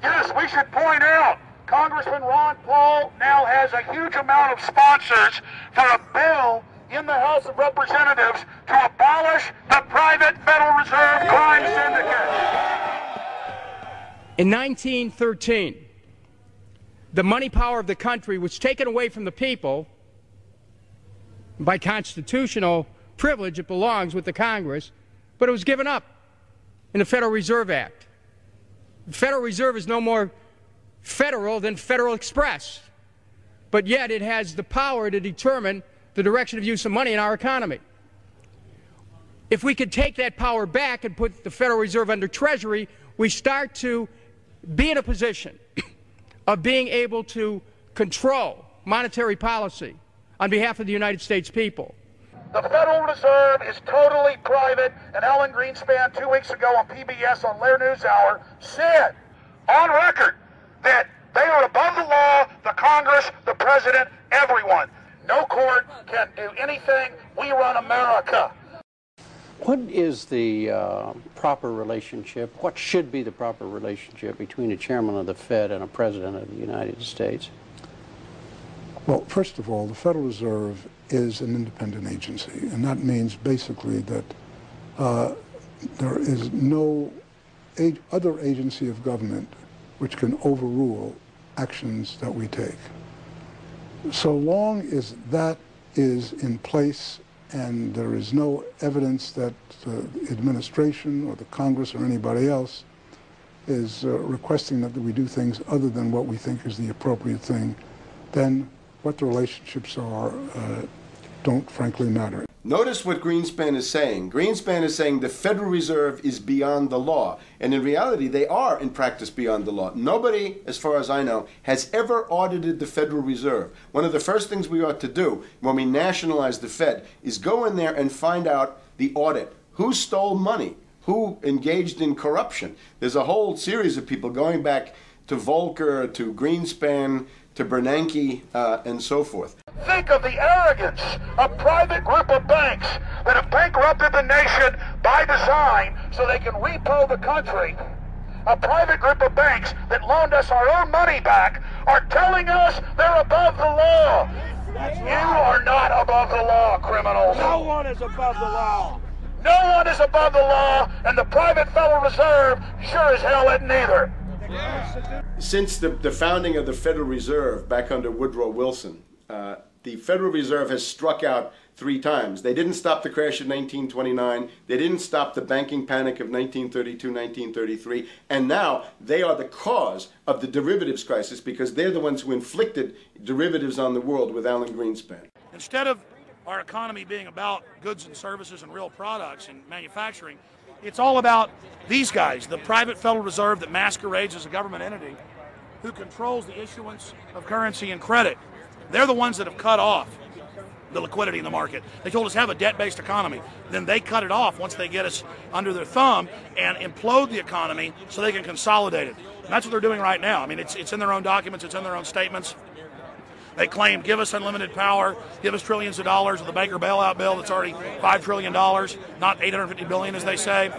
Yes, we should point out, Congressman Ron Paul now has a huge amount of sponsors for a bill in the House of Representatives to abolish the private Federal Reserve crime syndicate. In 1913, the money power of the country was taken away from the people. By constitutional privilege, it belongs with the Congress, but it was given up in the Federal Reserve Act. The Federal Reserve is no more federal than Federal Express, but yet it has the power to determine the direction of use of money in our economy. If we could take that power back and put the Federal Reserve under Treasury, we start to be in a position of being able to control monetary policy on behalf of the United States people. The Federal Reserve is totally private, and Alan Greenspan 2 weeks ago on PBS on Lair NewsHour said on record that they are above the law, the Congress, the President, everyone. No court can do anything. We run America. What is the proper relationship, what should be the proper relationship between a chairman of the Fed and a president of the United States? Well, first of all, the Federal Reserve is an independent agency, and that means basically that there is no other agency of government which can overrule actions that we take. So long as that is in place and there is no evidence that the administration or the Congress or anybody else is requesting that we do things other than what we think is the appropriate thing, then what the relationships are don't frankly matter. Notice what Greenspan is saying. Greenspan is saying the Federal Reserve is beyond the law. And in reality, they are in practice beyond the law. Nobody, as far as I know, has ever audited the Federal Reserve. One of the first things we ought to do when we nationalize the Fed is go in there and find out the audit. Who stole money? Who engaged in corruption? There's a whole series of people going back to Volcker, to Greenspan, to Bernanke, and so forth. Think of the arrogance of private group of banks that have bankrupted the nation by design so they can repo the country. A private group of banks that loaned us our own money back are telling us they're above the law. You are not above the law, criminals. No one is above the law. No one is above the law, and the private Federal Reserve sure as hell isn't either. Since the founding of the Federal Reserve back under Woodrow Wilson, the Federal Reserve has struck out 3 times. They didn't stop the crash of 1929. They didn't stop the banking panic of 1932, 1933. And now they are the cause of the derivatives crisis because they're the ones who inflicted derivatives on the world with Alan Greenspan. Instead of our economy being about goods and services and real products and manufacturing, it's all about these guys, the private Federal Reserve that masquerades as a government entity who controls the issuance of currency and credit. They're the ones that have cut off the liquidity in the market. They told us have a debt-based economy. Then they cut it off once they get us under their thumb and implode the economy so they can consolidate it. And that's what they're doing right now. I mean, it's in their own documents, it's in their own statements. They claim, give us unlimited power, give us trillions of dollars of the Baker bailout bill that's already $5 trillion, not $850 billion as they say.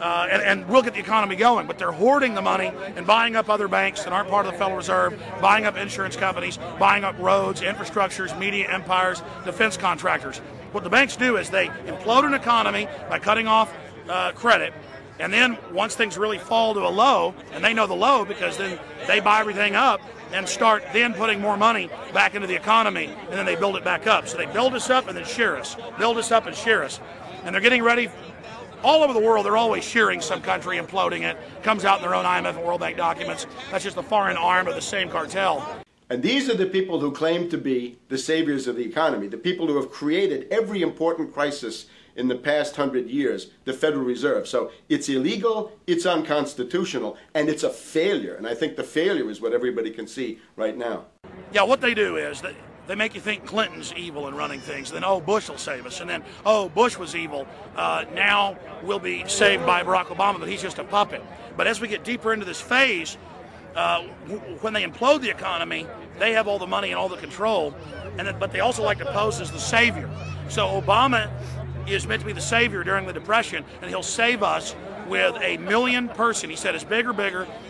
And we'll get the economy going, but they're hoarding the money and buying up other banks that aren't part of the Federal Reserve, buying up insurance companies, buying up roads, infrastructures, media empires, defense contractors. What the banks do is they implode an economy by cutting off credit, and then once things really fall to a low, and they know the low because then they buy everything up and start then putting more money back into the economy, and then they build it back up. So they build us up and then shear us, build us up and shear us. And they're getting ready. All over the world, they're always shearing some country, imploding it. Comes out in their own IMF and World Bank documents. That's just the foreign arm of the same cartel. And these are the people who claim to be the saviors of the economy, the people who have created every important crisis in the past 100 years, the Federal Reserve. So it's illegal, it's unconstitutional, and it's a failure. And I think the failure is what everybody can see right now. Yeah, what they do is they make you think Clinton's evil in running things. Then, oh, Bush will save us. And then, oh, Bush was evil. Now we'll be saved by Barack Obama, but he's just a puppet. But as we get deeper into this phase, when they implode the economy, they have all the money and all the control. But they also like to pose as the savior. So Obama is meant to be the savior during the Depression, and he'll save us with a 1 million person, he said, is bigger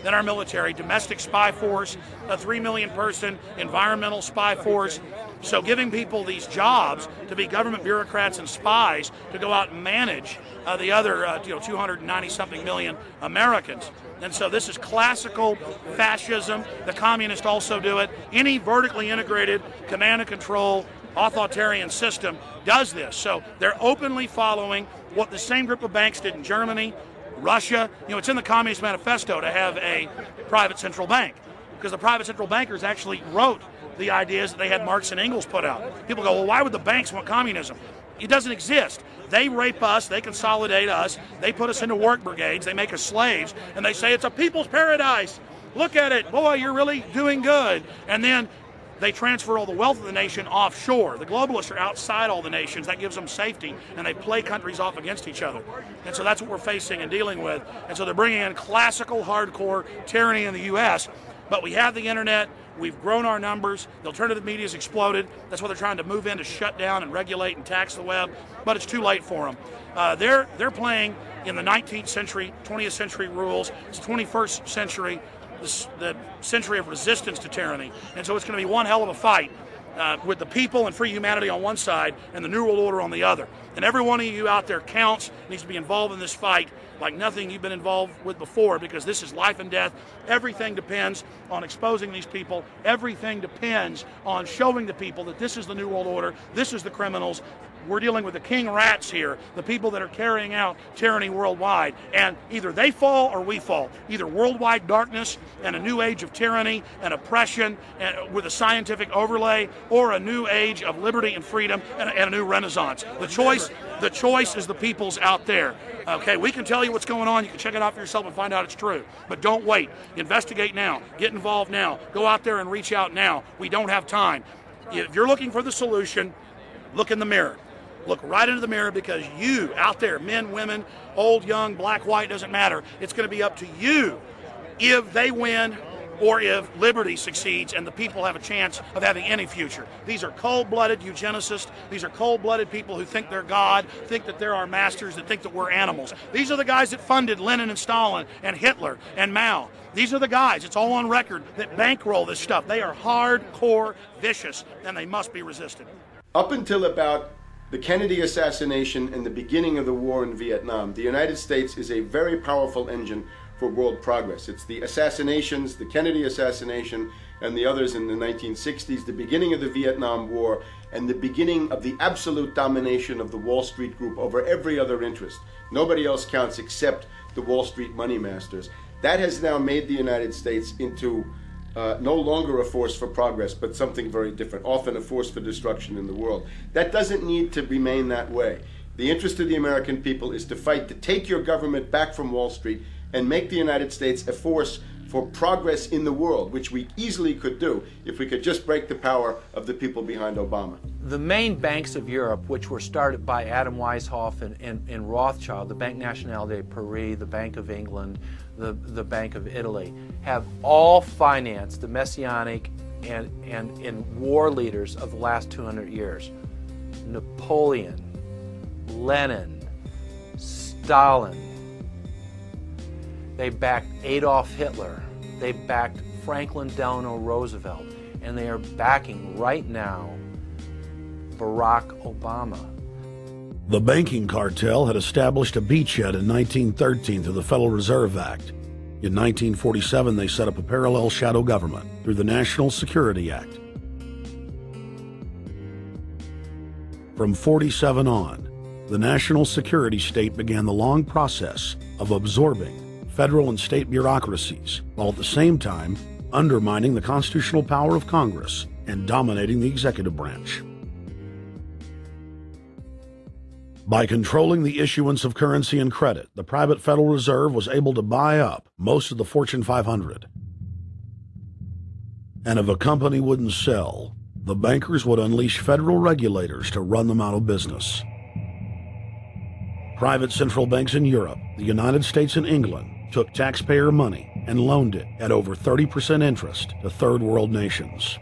than our military, domestic spy force, a 3 million person environmental spy force. So giving people these jobs to be government bureaucrats and spies to go out and manage the other 290-something million Americans. And so this is classical fascism. The communists also do it. Any vertically integrated command and control authoritarian system does this. So they're openly following what the same group of banks did in Germany, Russia. It's in the Communist Manifesto to have a private central bank, because the private central bankers actually wrote the ideas that they had Marx and Engels put out. People go, well, why would the banks want communism? It doesn't exist. They rape us, they consolidate us, they put us into work brigades, they make us slaves, and they say it's a people's paradise. Look at it, boy, you're really doing good. And then they transfer all the wealth of the nation offshore. The globalists are outside all the nations. That gives them safety, and they play countries off against each other. And so that's what we're facing and dealing with. And so they're bringing in classical, hardcore tyranny in the U.S., but we have the internet. We've grown our numbers. The alternative media has exploded. That's what they're trying to move in, to shut down and regulate and tax the web, but it's too late for them. They're playing in the 19th century, 20th century rules. It's the 21st century, the century of resistance to tyranny. And so it's going to be one hell of a fight with the people and free humanity on one side and the New World Order on the other. And every one of you out there counts, needs to be involved in this fight like nothing you've been involved with before, because this is life and death. Everything depends on exposing these people. Everything depends on showing the people that this is the New World Order, this is the criminals. We're dealing with the king rats here, the people that are carrying out tyranny worldwide. And either they fall or we fall. Either worldwide darkness and a new age of tyranny and oppression and with a scientific overlay, or a new age of liberty and freedom and a new renaissance. The choice is the people's out there. Okay, we can tell you what's going on. You can check it out for yourself and find out it's true. But don't wait. Investigate now. Get involved now. Go out there and reach out now. We don't have time. If you're looking for the solution, look in the mirror. Look right into the mirror, because you out there, men, women, old, young, black, white, doesn't matter. It's going to be up to you if they win or if liberty succeeds and the people have a chance of having any future. These are cold-blooded eugenicists. These are cold-blooded people who think they're God, think that they're our masters, that think that we're animals. These are the guys that funded Lenin and Stalin and Hitler and Mao. These are the guys, it's all on record, that bankroll this stuff. They are hardcore vicious, and they must be resisted. Up until about the Kennedy assassination and the beginning of the war in Vietnam, the United States is a very powerful engine for world progress. It's the assassinations, the Kennedy assassination, and the others in the 1960s, the beginning of the Vietnam War, and the beginning of the absolute domination of the Wall Street group over every other interest. Nobody else counts except the Wall Street money masters. That has now made the United States into no longer a force for progress, but something very different, often a force for destruction in the world. That doesn't need to remain that way. The interest of the American people is to fight to take your government back from Wall Street and make the United States a force for progress in the world, which we easily could do if we could just break the power of the people behind Obama. The main banks of Europe, which were started by Adam Weishaupt and Rothschild, the Banque Nationale de Paris, the Bank of England, the Bank of Italy, have all financed the messianic and war leaders of the last 200 years. Napoleon, Lenin, Stalin. They backed Adolf Hitler. They backed Franklin Delano Roosevelt. And they are backing right now Barack Obama. The banking cartel had established a beachhead in 1913 through the Federal Reserve Act. In 1947, they set up a parallel shadow government through the National Security Act. From 47 on, the national security state began the long process of absorbing federal and state bureaucracies, while at the same time undermining the constitutional power of Congress and dominating the executive branch. By controlling the issuance of currency and credit, the private Federal Reserve was able to buy up most of the Fortune 500. And if a company wouldn't sell, the bankers would unleash federal regulators to run them out of business. Private central banks in Europe, the United States, and England took taxpayer money and loaned it at over 30% interest to third world nations.